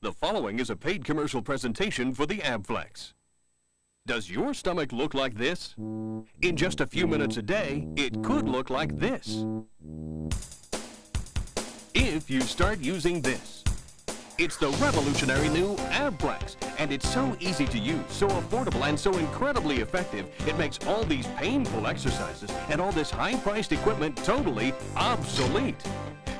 The following is a paid commercial presentation for the AbFlex. Does your stomach look like this? In just a few minutes a day, it could look like this. If you start using this. It's the revolutionary new AbFlex, and it's so easy to use, so affordable, and so incredibly effective, it makes all these painful exercises and all this high-priced equipment totally obsolete.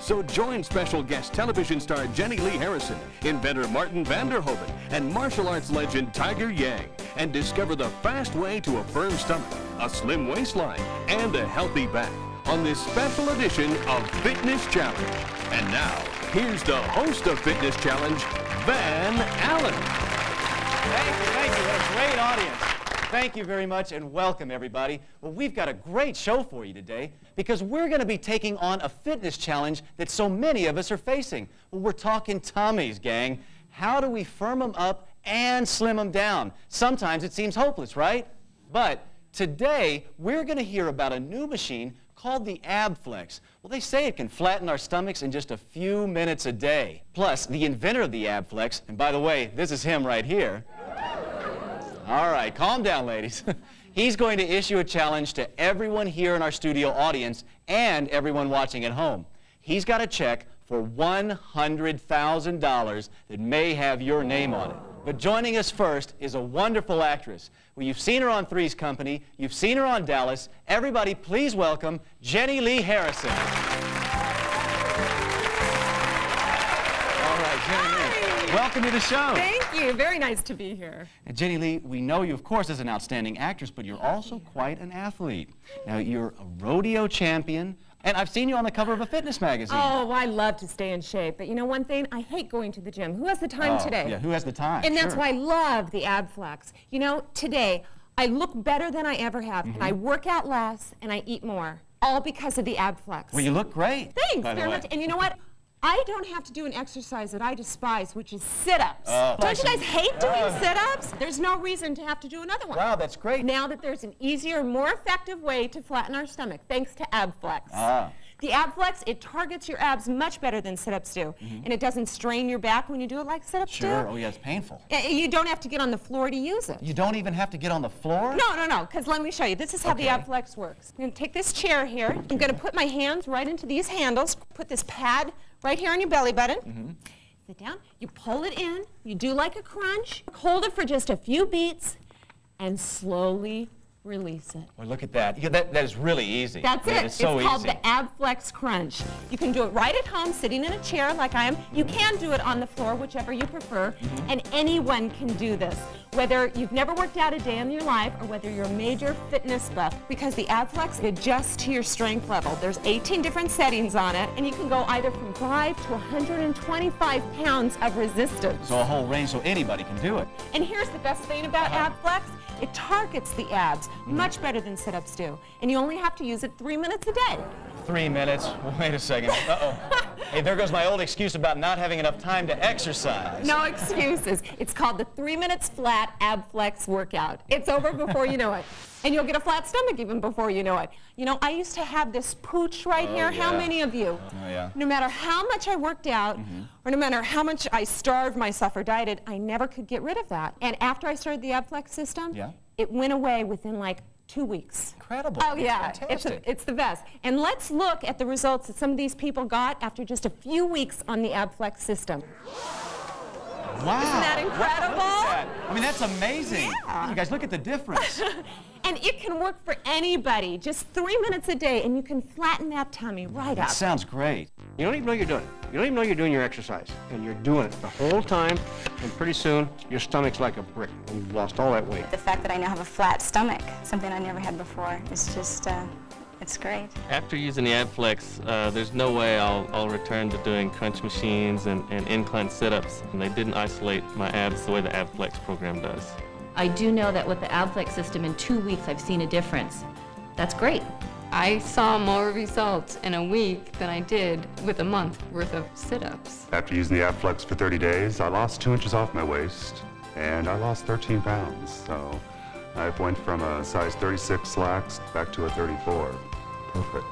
So join special guest television star Jenny Lee Harrison, inventor Martin van der Hoven, and martial arts legend Tiger Yang, and discover the fast way to a firm stomach, a slim waistline, and a healthy back on this special edition of Fitness Challenge. And now, here's the host of Fitness Challenge, Van Allen. Thank you. What a great audience. Thank you very much, and welcome, everybody. Well, we've got a great show for you today because we're going to be taking on a fitness challenge that so many of us are facing. Well, we're talking tummies, gang. How do we firm them up and slim them down? Sometimes it seems hopeless, right? But today, we're going to hear about a new machine called the AbFlex. Well, they say it can flatten our stomachs in just a few minutes a day. Plus, the inventor of the AbFlex, and by the way, this is him right here. All right, calm down, ladies. He's going to issue a challenge to everyone here in our studio audience and everyone watching at home. He's got a check for $100,000 that may have your name on it. But joining us first is a wonderful actress. Well, you've seen her on Three's Company. You've seen her on Dallas. Everybody, please welcome Jenny Lee Harrison. All right, Jenny Lee, welcome to the show. Thank you. Very nice to be here. And Jenny Lee, we know you, of course, as an outstanding actress, but you're also quite an athlete. Now, you're a rodeo champion, and I've seen you on the cover of a fitness magazine. Oh, I love to stay in shape. But you know one thing? I hate going to the gym. Who has the time today? Yeah, who has the time? And that's why I love the AbFlex. You know, today, I look better than I ever have, and I work out less, and I eat more, all because of the AbFlex. Well, you look great. Thanks very much. And you know what? I don't have to do an exercise that I despise, which is sit-ups. Don't you guys hate doing sit-ups? There's no reason to have to do another one. Wow, that's great. Now that there's an easier, more effective way to flatten our stomach, thanks to AbFlex. The AbFlex, it targets your abs much better than sit-ups do. And it doesn't strain your back when you do it like sit-ups do. Sure. Oh, yeah, it's painful. You don't have to get on the floor to use it. You don't even have to get on the floor? No, because let me show you. This is how the AbFlex works. I'm going to take this chair here. I'm going to put my hands right into these handles, put this pad right here on your belly button. Sit down. You pull it in. You do like a crunch. Hold it for just a few beats and slowly release it. Well, look at that. Yeah, that is really easy. That's it. It's so called easy. the AbFlex Crunch. You can do it right at home, sitting in a chair like I am. You can do it on the floor, whichever you prefer. And anyone can do this, whether you've never worked out a day in your life or whether you're a major fitness buff, because the AbFlex adjusts to your strength level. There's 18 different settings on it, and you can go either from 5 to 125 pounds of resistance. So a whole range, so anybody can do it. And here's the best thing about AbFlex. It targets the abs much better than sit-ups do. And you only have to use it 3 minutes a day. 3 minutes? Wait a second. Uh-oh. Hey, there goes my old excuse about not having enough time to exercise. No excuses. It's called the 3 minutes flat AbFlex workout. It's over before you know it. And you'll get a flat stomach even before you know it. You know, I used to have this pooch right here. Yeah. How many of you? Oh, yeah. No matter how much I worked out, or no matter how much I starved myself or dieted, I never could get rid of that. And after I started the AbFlex system, it went away within like 2 weeks. Incredible. Oh, yeah. Fantastic. It's the best. And let's look at the results that some of these people got after just a few weeks on the AbFlex system. Wow. Isn't that incredible? Look at that. I mean, that's amazing. Yeah. You guys, look at the difference. And it can work for anybody. Just 3 minutes a day, and you can flatten that tummy right That up. sounds great. You don't even know you're doing it. You don't even know you're doing your exercise. And you're doing it the whole time, and pretty soon, your stomach's like a brick, and you've lost all that weight. The fact that I now have a flat stomach, something I never had before, is just, it's great. After using the AbFlex, there's no way I'll return to doing crunch machines and incline sit-ups. And they didn't isolate my abs the way the AbFlex program does. I do know that with the AbFlex system, in 2 weeks, I've seen a difference. That's great. I saw more results in a week than I did with a month worth of sit-ups. After using the AbFlex for 30 days, I lost 2 inches off my waist, and I lost 13 pounds. So I went from a size 36 slacks back to a 34. Perfect.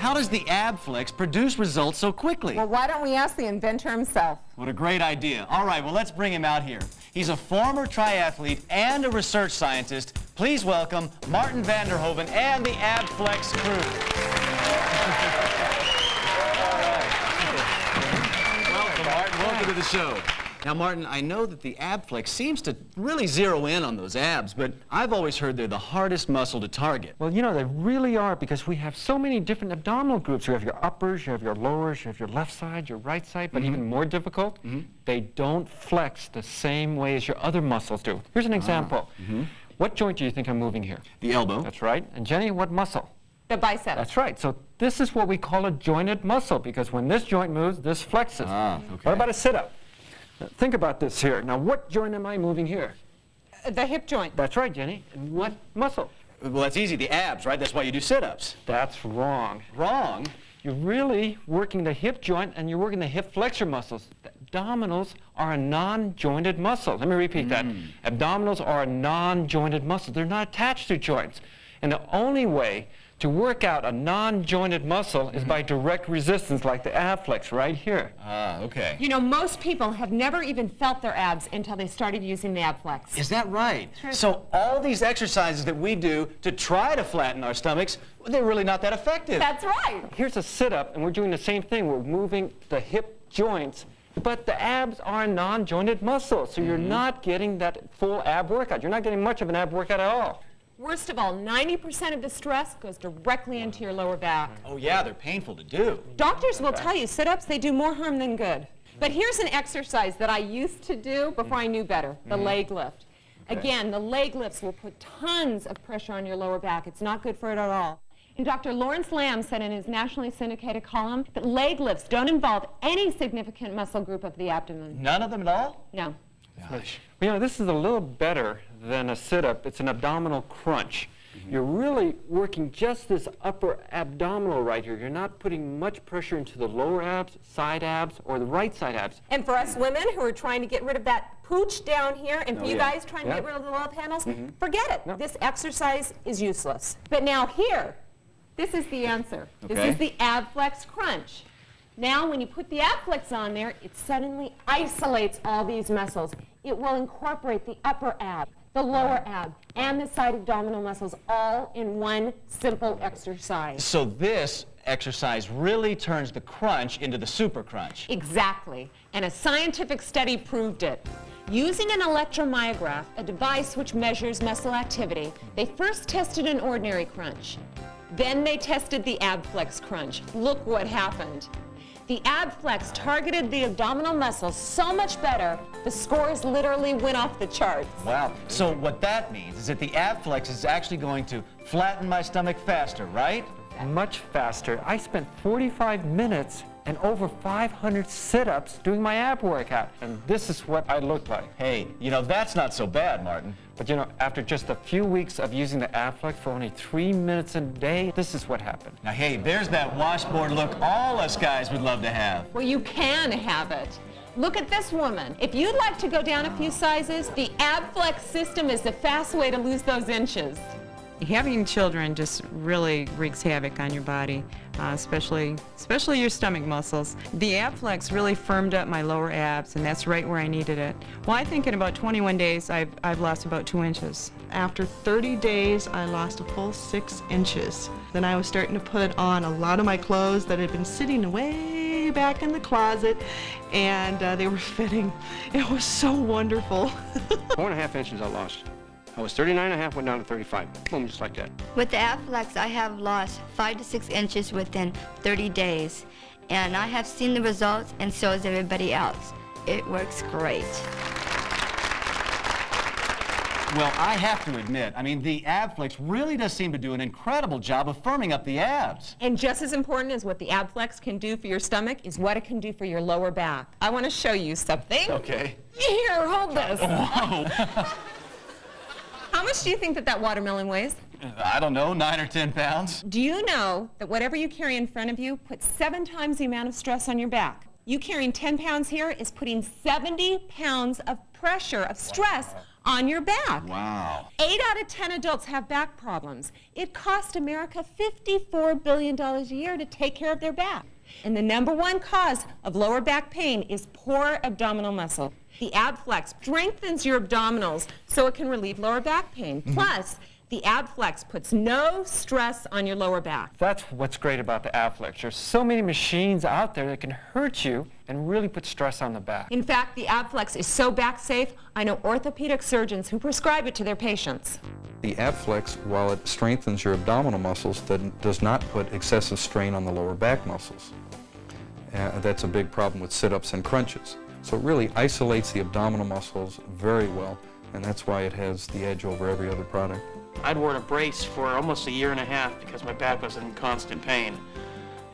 how does the AbFlex produce results so quickly? Well, why don't we ask the inventor himself? What a great idea. All right, well, let's bring him out here. He's a former triathlete and a research scientist. Please welcome Martin Vanderhoven and the AbFlex crew. Welcome, Martin. Welcome to the show. Now, Martin, I know that the AbFlex seems to really zero in on those abs, but I've always heard they're the hardest muscle to target. Well, you know, they really are, because we have so many different abdominal groups. You have your uppers, you have your lowers, you have your left side, your right side, but even more difficult, they don't flex the same way as your other muscles do. Here's an example. What joint do you think I'm moving here? The elbow. That's right. And Jenny, what muscle? The bicep. That's right. So this is what we call a jointed muscle, because when this joint moves, this flexes. What about a sit-up? Think about this here. Now, what joint am I moving here? The hip joint. That's right, Jenny. And what muscle? Well, that's easy. The abs, right? That's why you do sit-ups. That's wrong. Wrong? You're really working the hip joint, and you're working the hip flexor muscles. The abdominals are a non-jointed muscle. Let me repeat that. Abdominals are a non-jointed muscle. They're not attached to joints. And the only way to work out a non-jointed muscle is by direct resistance, like the AbFlex right here. Okay. You know, most people have never even felt their abs until they started using the AbFlex. Is that right? So all these exercises that we do to try to flatten our stomachs, they're really not that effective. That's right. Here's a sit-up, and we're doing the same thing. We're moving the hip joints, but the abs are a non-jointed muscle, so you're not getting that full ab workout. You're not getting much of an ab workout at all. Worst of all, 90% of the stress goes directly into your lower back. Oh, yeah, they're painful to do. Doctors will tell you sit-ups, they do more harm than good. But here's an exercise that I used to do before I knew better, the leg lift. Again, the leg lifts will put tons of pressure on your lower back. It's not good for it at all. And Dr. Lawrence Lamb said in his nationally syndicated column that leg lifts don't involve any significant muscle group of the abdomen. None of them at all? No. Gosh. You know, this is a little better than a sit-up. It's an abdominal crunch. You're really working just this upper abdominal right here. You're not putting much pressure into the lower abs, side abs, or the right side abs. And for us women who are trying to get rid of that pooch down here, and for you guys trying to get rid of the love handles, forget it. This exercise is useless. But now here, this is the answer. This is the AbFlex crunch. Now, when you put the AbFlex on there, it suddenly isolates all these muscles. It will incorporate the upper ab, the lower ab, and the side abdominal muscles all in one simple exercise. So this exercise really turns the crunch into the super crunch. Exactly. And a scientific study proved it. Using an electromyograph, a device which measures muscle activity, they first tested an ordinary crunch. Then they tested the AbFlex crunch. Look what happened. The AbFlex targeted the abdominal muscles so much better, the scores literally went off the charts. Wow. So what that means is that the AbFlex is actually going to flatten my stomach faster, right? Much faster. I spent 45 minutes and over 500 sit-ups doing my ab workout, and this is what I look like. Hey, you know, that's not so bad, Martin. But you know, after just a few weeks of using the AbFlex for only 3 minutes a day, this is what happened. Now, hey, there's that washboard look all us guys would love to have. Well, you can have it. Look at this woman. If you'd like to go down a few sizes, the AbFlex system is the fast way to lose those inches. Having children just really wreaks havoc on your body, especially your stomach muscles. The AbFlex really firmed up my lower abs, and that's right where I needed it. Well, I think in about 21 days, I've lost about 2 inches. After 30 days, I lost a full 6 inches. Then I was starting to put on a lot of my clothes that had been sitting way back in the closet, and they were fitting. It was so wonderful. 4.5 inches I lost. I was 39.5, went down to 35. Boom, just like that. With the AbFlex, I have lost 5 to 6 inches within 30 days. And I have seen the results, and so has everybody else. It works great. Well, I have to admit, I mean, the AbFlex really does seem to do an incredible job of firming up the abs. And just as important as what the AbFlex can do for your stomach is what it can do for your lower back. I want to show you something. Okay. Here, hold this. Whoa. How much do you think that watermelon weighs? I don't know, 9 or 10 pounds. Do you know that whatever you carry in front of you puts 7 times the amount of stress on your back? You carrying 10 pounds here is putting 70 pounds of pressure, of stress, on your back. Wow. 8 out of 10 adults have back problems. It costs America $54 billion a year to take care of their back. And the #1 cause of lower back pain is poor abdominal muscle. The AbFlex strengthens your abdominals so it can relieve lower back pain. Plus, the AbFlex puts no stress on your lower back. That's what's great about the AbFlex. There's so many machines out there that can hurt you and really put stress on the back. In fact, the AbFlex is so back safe, I know orthopedic surgeons who prescribe it to their patients. The AbFlex, while it strengthens your abdominal muscles, does not put excessive strain on the lower back muscles. That's a big problem with sit-ups and crunches. So it really isolates the abdominal muscles very well, and that's why it has the edge over every other product. I'd worn a brace for almost a year and a half because my back was in constant pain.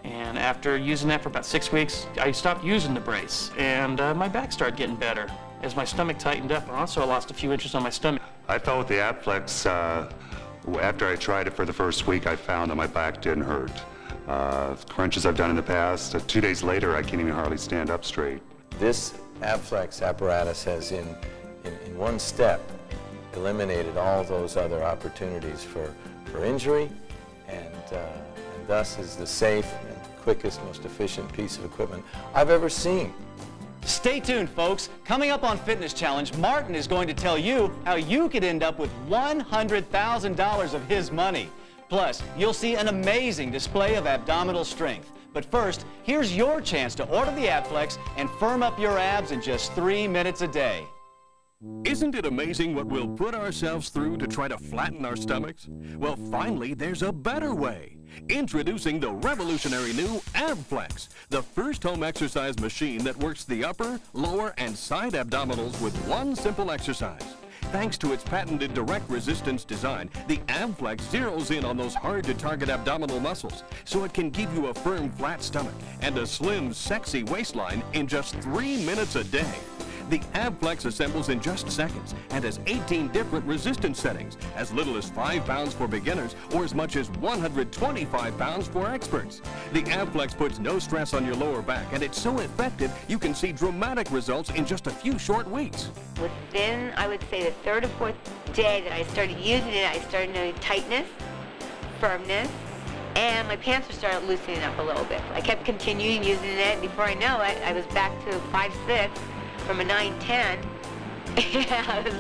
And after using that for about 6 weeks, I stopped using the brace, and my back started getting better. As my stomach tightened up, I also lost a few inches on my stomach. I felt with the AbFlex, after I tried it for the first week, I found that my back didn't hurt. Crunches I've done in the past, 2 days later, I can't even hardly stand up straight. This AbFlex apparatus has, in one step, eliminated all those other opportunities for injury, and thus is the safe and quickest, most efficient piece of equipment I've ever seen. Stay tuned, folks. Coming up on Fitness Challenge, Martin is going to tell you how you could end up with $100,000 of his money. Plus, you'll see an amazing display of abdominal strength. But first, here's your chance to order the AbFlex and firm up your abs in just 3 minutes a day. Isn't it amazing what we'll put ourselves through to try to flatten our stomachs? Well, finally, there's a better way. Introducing the revolutionary new AbFlex, the first home exercise machine that works the upper, lower, and side abdominals with one simple exercise. Thanks to its patented direct resistance design, the AbFlex zeroes in on those hard-to-target abdominal muscles, so it can give you a firm, flat stomach and a slim, sexy waistline in just 3 minutes a day. The AbFlex assembles in just seconds and has 18 different resistance settings, as little as 5 pounds for beginners or as much as 125 pounds for experts. The AbFlex puts no stress on your lower back, and it's so effective you can see dramatic results in just a few short weeks. Within, I would say, the 3rd or 4th day that I started using it, I started noticing tightness, firmness, and my pants were started loosening up a little bit. I kept continuing using it. Before I know it, I was back to 5'6", from a 9'10". Yeah, it was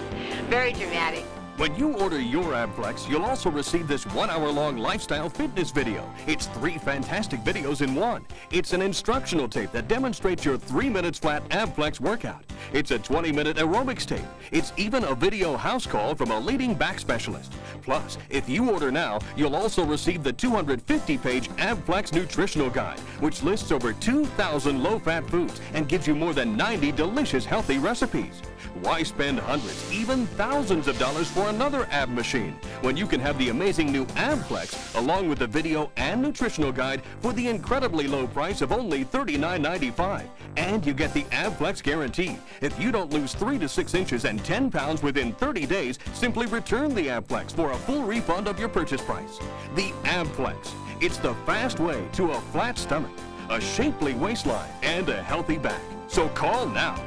very dramatic. When you order your AbFlex, you'll also receive this 1-hour-long lifestyle fitness video. It's 3 fantastic videos in one. It's an instructional tape that demonstrates your 3 minutes flat AbFlex workout. It's a 20-minute aerobics tape. It's even a video house call from a leading back specialist. Plus, if you order now, you'll also receive the 250-page AbFlex nutritional guide, which lists over 2,000 low-fat foods and gives you more than 90 delicious healthy recipes. Why spend hundreds, even thousands of dollars for another ab machine when you can have the amazing new AbFlex along with the video and nutritional guide for the incredibly low price of only $39.95? And you get the AbFlex guarantee. If you don't lose 3 to 6 inches and 10 pounds within 30 days, simply return the AbFlex for a full refund of your purchase price. The AbFlex. It's the fast way to a flat stomach, a shapely waistline, and a healthy back. So call now.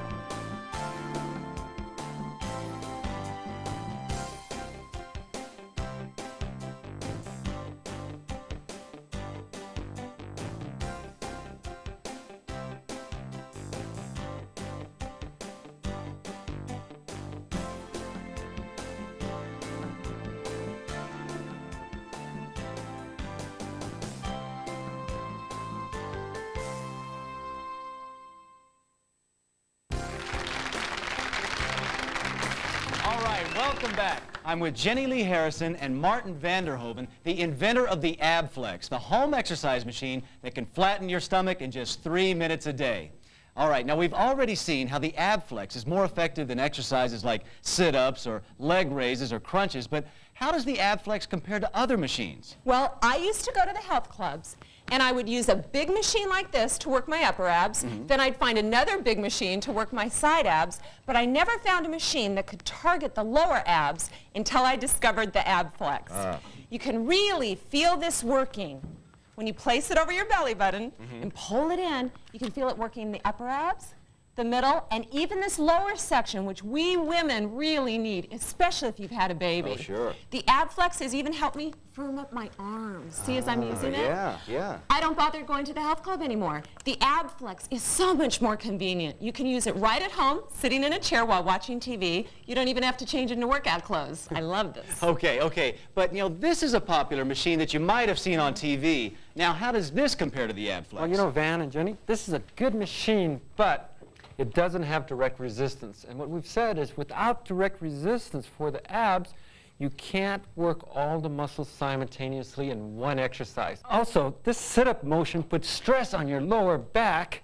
Welcome back. I'm with Jenny Lee Harrison and Martin Vanderhoven, the inventor of the AbFlex, the home exercise machine that can flatten your stomach in just 3 minutes a day. All right, now we've already seen how the AbFlex is more effective than exercises like sit-ups or leg raises or crunches, but how does the AbFlex compare to other machines? Well, I used to go to the health clubs, and I would use a big machine like this to work my upper abs. Then I'd find another big machine to work my side abs, but I never found a machine that could target the lower abs until I discovered the AbFlex. You can really feel this working. When you place it over your belly button and pull it in, you can feel it working the upper abs, the middle, and even this lower section, which we women really need, especially if you've had a baby. Oh, sure. The AbFlex has even helped me firm up my arms. See, as I'm using it? Yeah. I don't bother going to the health club anymore. The AbFlex is so much more convenient. You can use it right at home, sitting in a chair while watching TV. You don't even have to change into workout clothes. I love this. Okay. But, you know, this is a popular machine that you might have seen on TV. Now, how does this compare to the AbFlex? Well, you know, Van and Jenny, this is a good machine, but it doesn't have direct resistance. And what we've said is without direct resistance for the abs, you can't work all the muscles simultaneously in one exercise. Also, this sit-up motion puts stress on your lower back.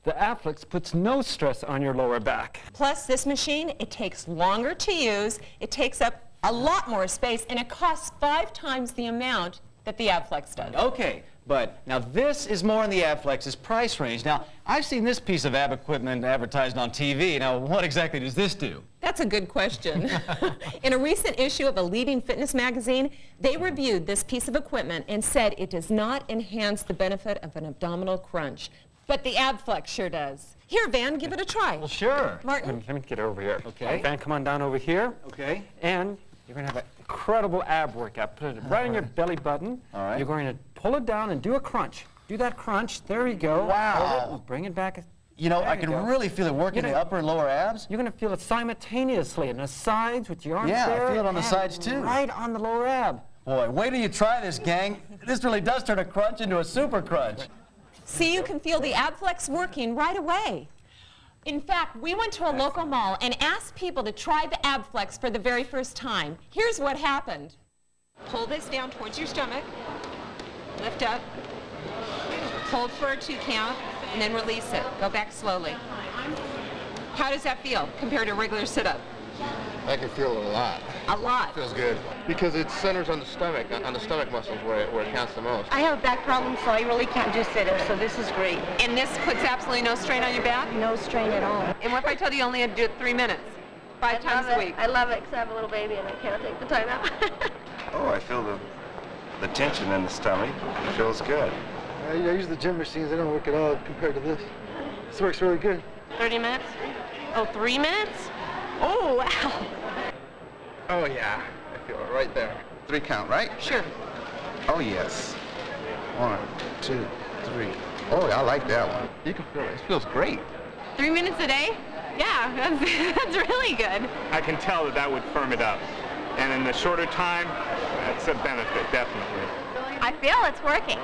The AbFlex puts no stress on your lower back. Plus, this machine, it takes longer to use, it takes up a lot more space, and it costs 5 times the amount that the AbFlex does. Okay, but now this is more in the AbFlex's price range. Now, I've seen this piece of ab equipment advertised on TV. Now, what exactly does this do? That's a good question. In a recent issue of a leading fitness magazine, they reviewed this piece of equipment and said it does not enhance the benefit of an abdominal crunch. But the AbFlex sure does. Here, Van, give it a try. Well, sure. Martin? Let me get over here. Okay. Van, come on down over here. Okay. And you're going to have an incredible ab workout. Put it right on your belly button. All right. You're going to pull it down and do a crunch. Do that crunch. There you go. Wow. Hold it, bring it back. You know, There I you can go. really feel it working the upper and lower abs. You're going to feel it simultaneously on the sides with your arms Yeah, I there. feel it on the and sides, too. Right on the lower ab. Boy, wait till you try this, gang. This really does turn a crunch into a super crunch. See, you can feel the AbFlex working right away. In fact, we went to a local mall and asked people to try the AbFlex for the very first time. Here's what happened. Pull this down towards your stomach, lift up, hold for a 2 count, and then release it. Go back slowly. How does that feel compared to a regular sit-up? I can feel it a lot. A lot. Feels good. Because it centers on the stomach muscles where it counts the most. I have a back problem, so I really can't do sit-ups, so this is great. And this puts absolutely no strain on your back? No strain at all. And what if I told you only had to do it 3 minutes? 5 times a week? I love it, because I have a little baby and I can't take the time out. Oh, I feel the tension in the stomach. It feels good. I use the gym machines. They don't work at all compared to this. This works really good. 30 minutes? Oh, 3 minutes? Oh, wow. Oh, yeah. I feel it right there. 3 count, right? Sure. Oh, yes. 1, 2, 3. Oh, I like that one. You can feel it. It feels great. 3 minutes a day? Yeah, that's really good. I can tell that would firm it up. And in the shorter time, that's a benefit, definitely. I feel it's working,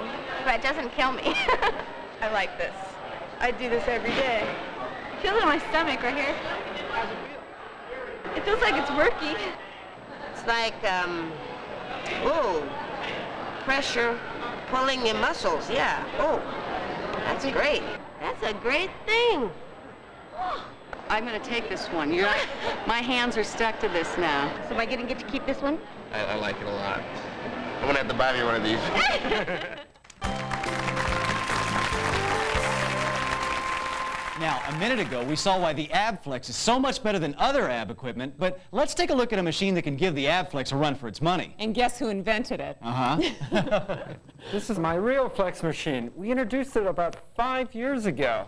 but it doesn't kill me. I like this. I do this every day. Feel it in my stomach right here. It feels like it's working. It's like, pressure pulling your muscles, yeah. Oh, that's great. That's a great thing. I'm going to take this one. My hands are stuck to this now. So am I going to get to keep this one? I like it a lot. I'm going to have to buy me one of these. Now, a minute ago, we saw why the AbFlex is so much better than other ab equipment, but let's take a look at a machine that can give the AbFlex a run for its money. And guess who invented it? This is my RealFlex machine. We introduced it about 5 years ago.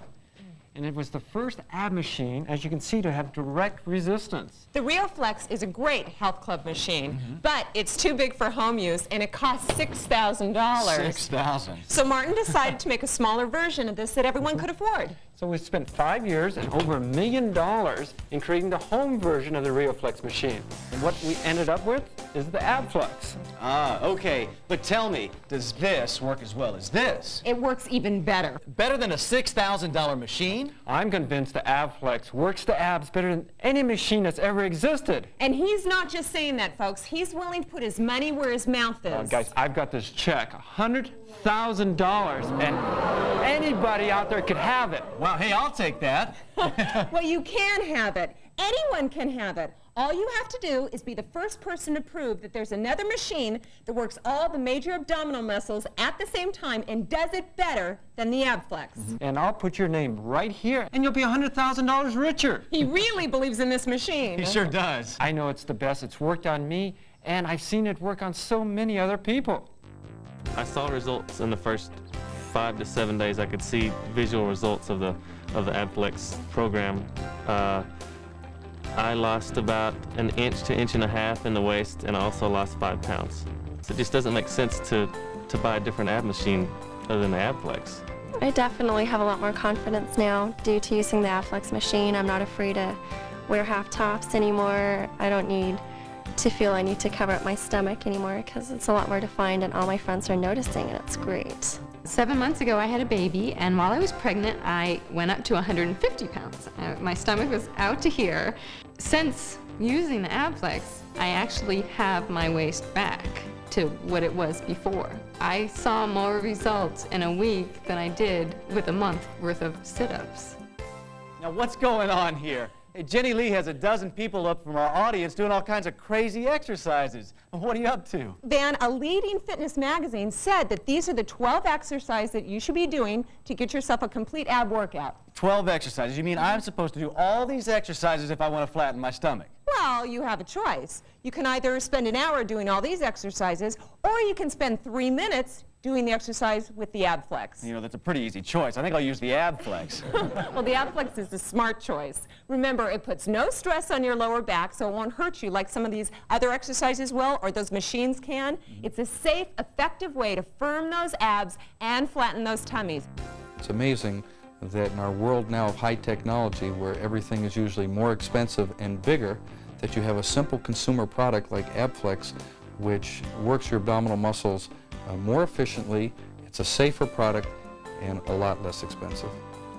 And it was the first ab machine, as you can see, to have direct resistance. The RealFlex is a great health club machine, but it's too big for home use, and it costs $6,000. $6,000. So Martin decided to make a smaller version of this that everyone could afford. So we spent 5 years and over $1 million in creating the home version of the RealFlex machine. And what we ended up with is the AbFlex. Ah, okay. But tell me, does this work as well as this? It works even better. Better than a $6,000 machine? I'm convinced the AbFlex works the abs better than any machine that's ever existed. And he's not just saying that, folks. He's willing to put his money where his mouth is. Guys, I've got this check, $100,000, and anybody out there could have it. Wow, hey, I'll take that. Well, you can have it. Anyone can have it. All you have to do is be the first person to prove that there's another machine that works all the major abdominal muscles at the same time and does it better than the AbFlex. And I'll put your name right here, and you'll be $100,000 richer. He really believes in this machine. He sure does. I know it's the best. It's worked on me, and I've seen it work on so many other people. I saw results in the first 5 to 7 days. I could see visual results of the of the AbFlex program, I lost about an inch to inch and a half in the waist, and I also lost 5 pounds. So it just doesn't make sense to buy a different ab machine other than the AbFlex. I definitely have a lot more confidence now due to using the AbFlex machine. I'm not afraid to wear half tops anymore. I don't need to feel I need to cover up my stomach anymore because it's a lot more defined and all my friends are noticing, and it's great. 7 months ago, I had a baby, and while I was pregnant, I went up to 150 pounds. My stomach was out to here. Since using the AbFlex, I actually have my waist back to what it was before. I saw more results in a week than I did with a month worth of sit-ups. Now what's going on here? Hey, Jenny Lee has a dozen people up from our audience doing all kinds of crazy exercises. What are you up to? Van, a leading fitness magazine said that these are the 12 exercises that you should be doing to get yourself a complete ab workout. 12 exercises? You mean I'm supposed to do all these exercises if I want to flatten my stomach? Well, you have a choice. You can either spend an hour doing all these exercises, or you can spend 3 minutes doing the exercise with the AbFlex. You know, that's a pretty easy choice. I think I'll use the AbFlex. Well, the AbFlex is the smart choice. Remember, it puts no stress on your lower back, so it won't hurt you like some of these other exercises will, or those machines can. It's a safe, effective way to firm those abs and flatten those tummies. It's amazing that in our world now of high technology, where everything is usually more expensive and bigger, that you have a simple consumer product like AbFlex, which works your abdominal muscles more efficiently. It's a safer product and a lot less expensive.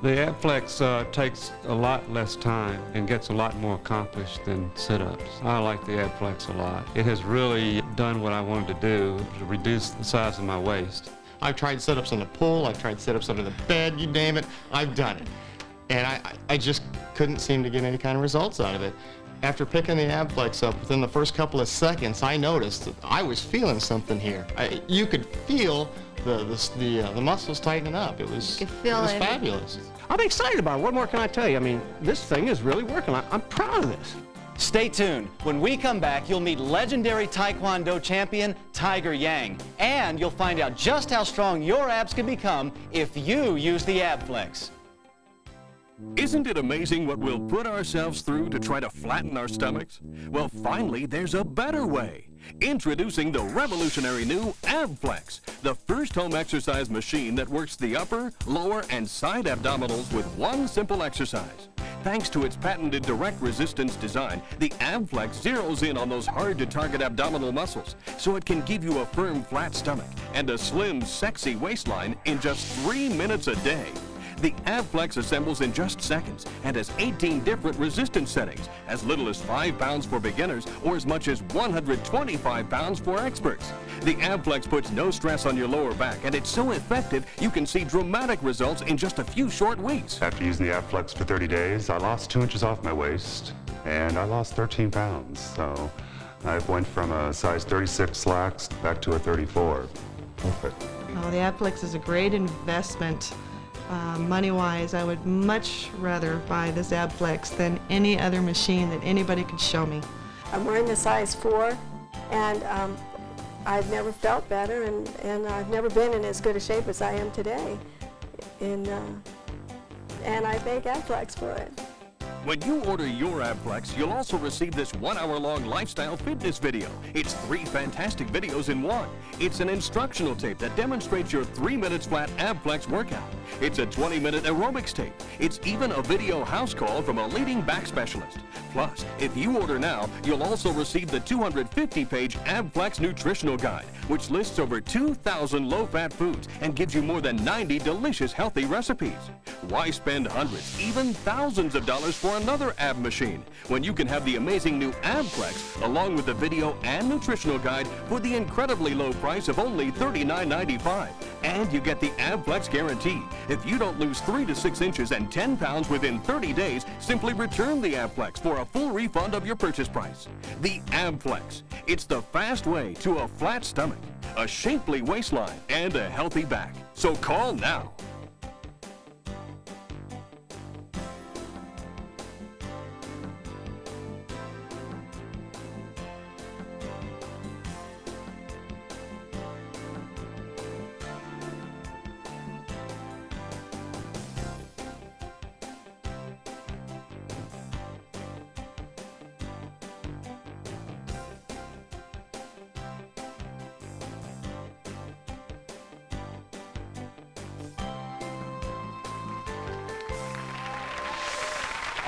The AbFlex takes a lot less time and gets a lot more accomplished than sit-ups. I like the AbFlex a lot. It has really done what I wanted to do, to reduce the size of my waist. I've tried sit-ups on the pool, I've tried sit-ups under the bed, you name it, I've done it. And I just couldn't seem to get any kind of results out of it. After picking the AbFlex up, within the first couple of seconds, I noticed that I was feeling something here. You could feel the muscles tightening up. It was fabulous. I'm excited about it. What more can I tell you? I mean, this thing is really working. I'm proud of this. Stay tuned. When we come back, you'll meet legendary Taekwondo champion Tiger Yang. And you'll find out just how strong your abs can become if you use the AbFlex. Isn't it amazing what we'll put ourselves through to try to flatten our stomachs? Well, finally, there's a better way. Introducing the revolutionary new AbFlex, the first home exercise machine that works the upper, lower, and side abdominals with one simple exercise. Thanks to its patented direct resistance design, the AbFlex zeroes in on those hard-to-target abdominal muscles, so it can give you a firm, flat stomach and a slim, sexy waistline in just 3 minutes a day. The AbFlex assembles in just seconds and has 18 different resistance settings, as little as 5 pounds for beginners or as much as 125 pounds for experts. The AbFlex puts no stress on your lower back, and it's so effective you can see dramatic results in just a few short weeks. After using the AbFlex for 30 days, I lost 2 inches off my waist, and I lost 13 pounds. So I went from a size 36 slacks back to a 34. Perfect. Oh, the AbFlex is a great investment. Money-wise, I would much rather buy this AbFlex than any other machine that anybody could show me. I'm wearing a size 4, and I've never felt better, and I've never been in as good a shape as I am today. And I thank AbFlex for it. When you order your AbFlex, you'll also receive this 1-hour-long lifestyle fitness video. It's 3 fantastic videos in one. It's an instructional tape that demonstrates your 3 minutes flat AbFlex workout. It's a 20-minute aerobics tape. It's even a video house call from a leading back specialist. Plus, if you order now, you'll also receive the 250-page AbFlex nutritional guide, which lists over 2,000 low-fat foods and gives you more than 90 delicious healthy recipes. Why spend hundreds, even thousands of dollars for another ab machine when you can have the amazing new AbFlex along with the video and nutritional guide for the incredibly low price of only $39.95? And you get the AbFlex guarantee. If you don't lose 3 to 6 inches and 10 pounds within 30 days, simply return the AbFlex for a full refund of your purchase price. The AbFlex. It's the fast way to a flat stomach, a shapely waistline, and a healthy back. So call now.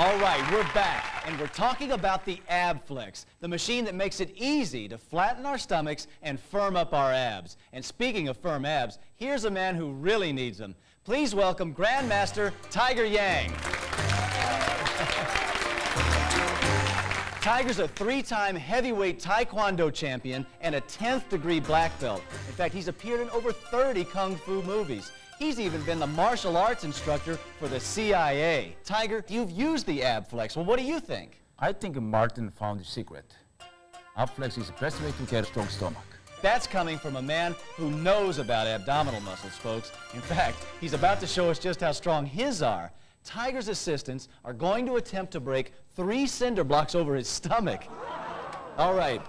All right, we're back, and we're talking about the AbFlex, the machine that makes it easy to flatten our stomachs and firm up our abs. And speaking of firm abs, here's a man who really needs them. Please welcome Grandmaster Tiger Yang. Tiger's a 3-time heavyweight Taekwondo champion and a 10th degree black belt. In fact, he's appeared in over 30 Kung Fu movies. He's even been the martial arts instructor for the CIA. Tiger, you've used the AbFlex. Well, what do you think? I think Martin found the secret. AbFlex is the best way to get a strong stomach. That's coming from a man who knows about abdominal muscles, folks. In fact, he's about to show us just how strong his are. Tiger's assistants are going to attempt to break 3 cinder blocks over his stomach. All right.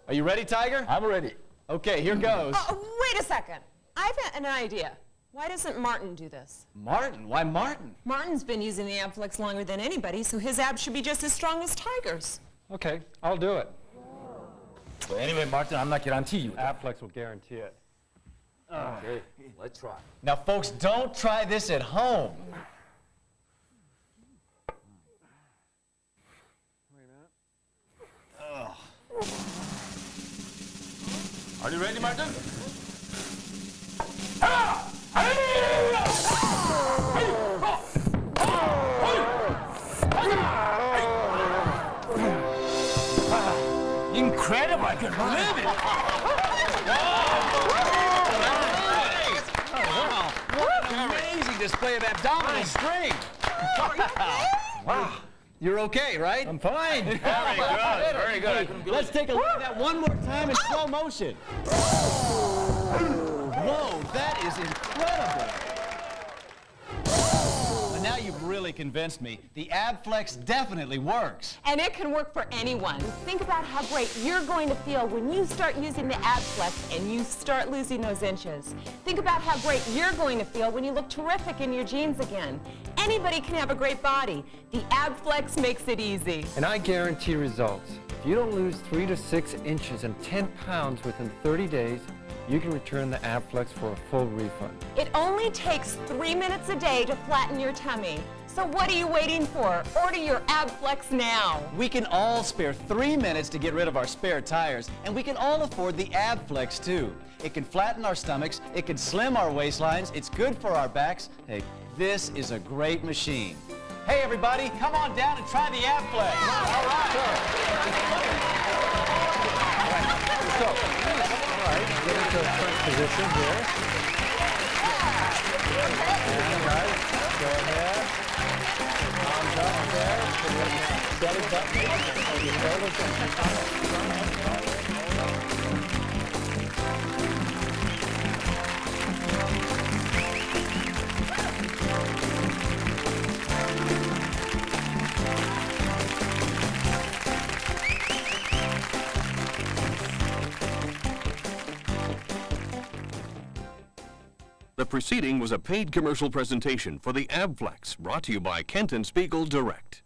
Are you ready, Tiger? I'm ready. Okay, here goes. Wait a second. I've an idea. Why doesn't Martin do this? Martin? Why Martin? Martin's been using the AbFlex longer than anybody, so his abs should be just as strong as Tiger's. Okay, I'll do it. But anyway, Martin, I'm not guarantee you. AbFlex will guarantee it. Okay, let's try. Now, folks, don't try this at home. Are you ready, Martin? Incredible! I can't believe it! Wow! What an amazing display of abdominal strength! Wow! You're okay, right? I'm fine. Very good. Very good. Hey, let's take a look at that one more time in slow motion. Whoa, that is incredible. But now you've really convinced me. The AbFlex definitely works. And it can work for anyone. Think about how great you're going to feel when you start using the AbFlex and you start losing those inches. Think about how great you're going to feel when you look terrific in your jeans again. Anybody can have a great body. The AbFlex makes it easy. And I guarantee results. If you don't lose 3 to 6 inches and 10 pounds within 30 days, you can return the AbFlex for a full refund. It only takes 3 minutes a day to flatten your tummy. So what are you waiting for? Order your AbFlex now. We can all spare 3 minutes to get rid of our spare tires, and we can all afford the AbFlex too. It can flatten our stomachs, it can slim our waistlines, it's good for our backs. Hey, this is a great machine. Hey everybody, come on down and try the AbFlex. Yeah. All right. Get into a front position here. And right, go ahead. Arms up there. Belly button. Your shoulders. The preceding was a paid commercial presentation for the AbFlex, brought to you by Kent & Spiegel Direct.